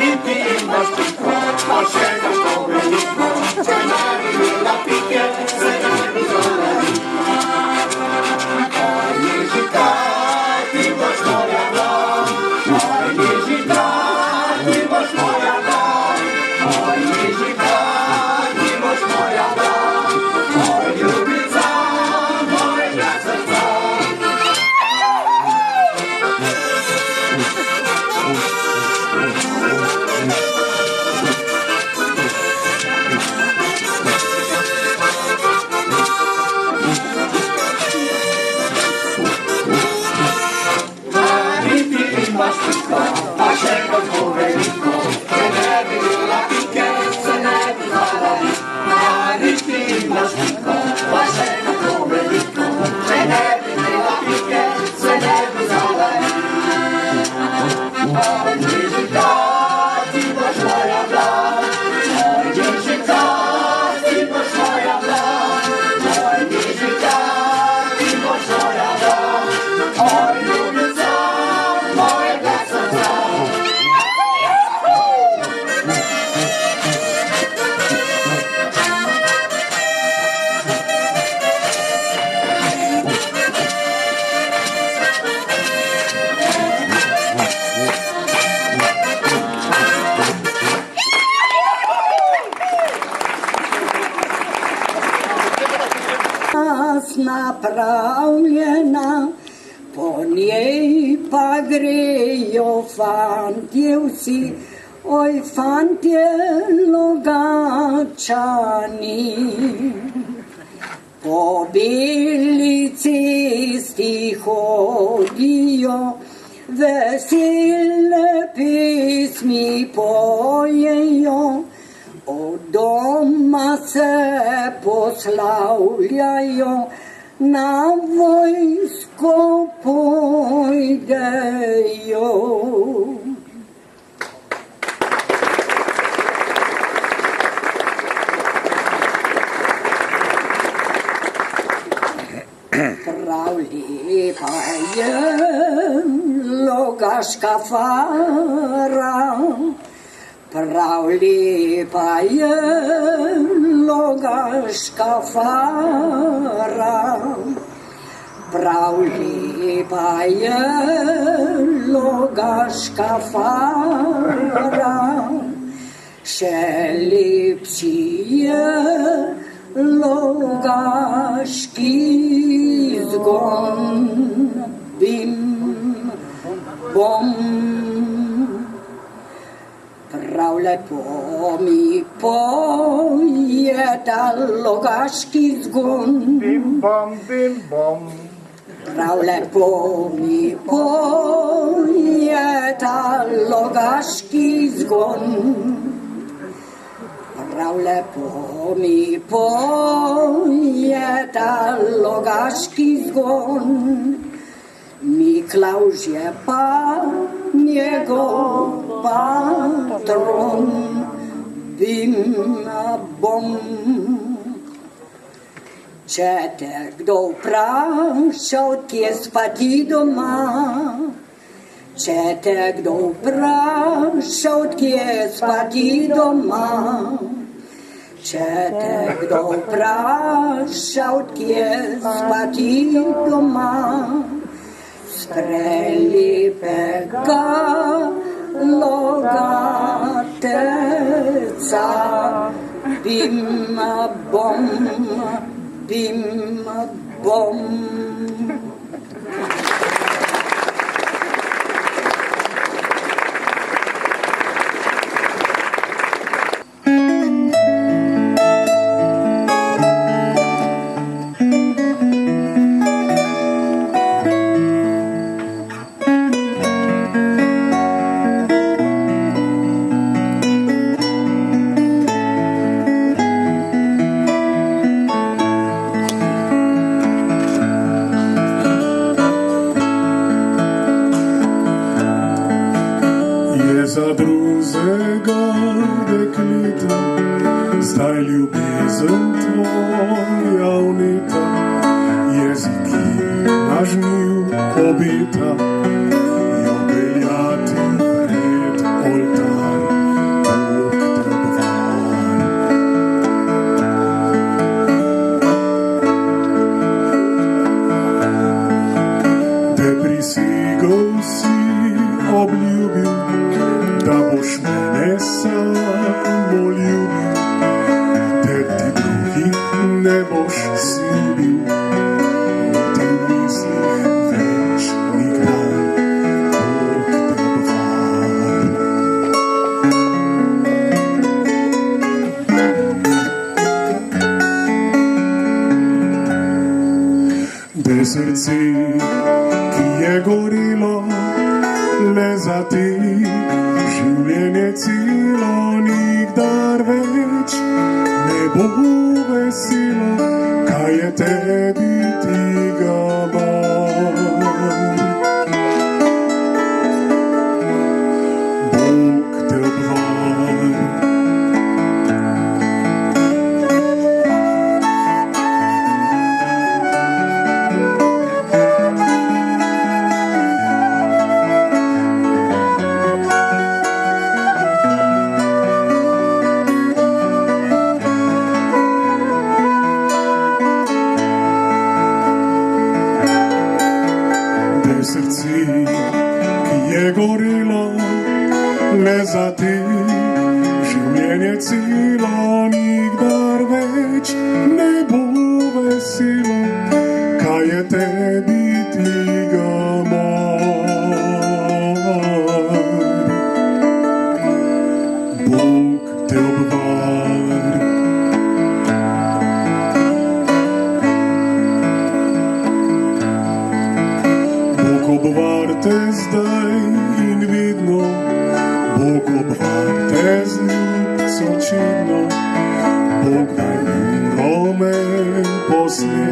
niti imaš čitko, pa še ga to veliko, če ne bi bila pike, se ne bi zvala rika. Oj, Ježika, ti boš moja vlad, oj, Ježika, ti boš moja vlad, oj, Ježika, ti boš moja vlad, oj, ljubica mojega srca. Pa še kot bo veliko, če ne bi bila pike, se ne bi zvala rika. Niti imaš čitko, pa še kot bo veliko, če ne bi bila pike, se ne bi zvala rika. Oj, Ježika, ti boš moja vlad, oj, Ježika, ti boš moja vlad, oj, Ježika, ti boš moja vlad, oj, ljubica mojega srca. Napravljena, po njej pa grejo fantje vsi, oj fantje Logatčani. Po beli cesti hodijo, vesele pesmi pojejo, od doma se poslavljajo, na vojsko pojdejo. Prav lepa je Logaška fara, prav lepa je Logaška fara, prav lepa je Logaška fara, še lepši je Logaški zgon, bim, bom. Prav lepo mi poje ta Logaški zgon, bim bom, bim bom. prav lepo mi poje ta Logaški zgon, prav lepo mi poje ta Logaški zgon. Miklavž je pa njegov patron, bim bom. Če te kdo vpraša, kje spati doma, če te kdo vpraša, kje spati doma, če te kdo vpraša, kje spati doma, prelepega Logateca, bim bom, bim bom. Za drugega dekleta, zdaj ljubezen tvoja unita, jeziki nažnil obeta, jo peljati pred oltar. bo veselo, kaj je tebi tiga mar. Bog te obvar. Srci, ki je gorelo, le za ti, življenje celo, nikdar več ne bo veselo, kaj je tebi tiga mar. Bog te obvar. Obvar te zdaj in vidno, Bog obvar te z ljubco čidno, Bog daj uro me posle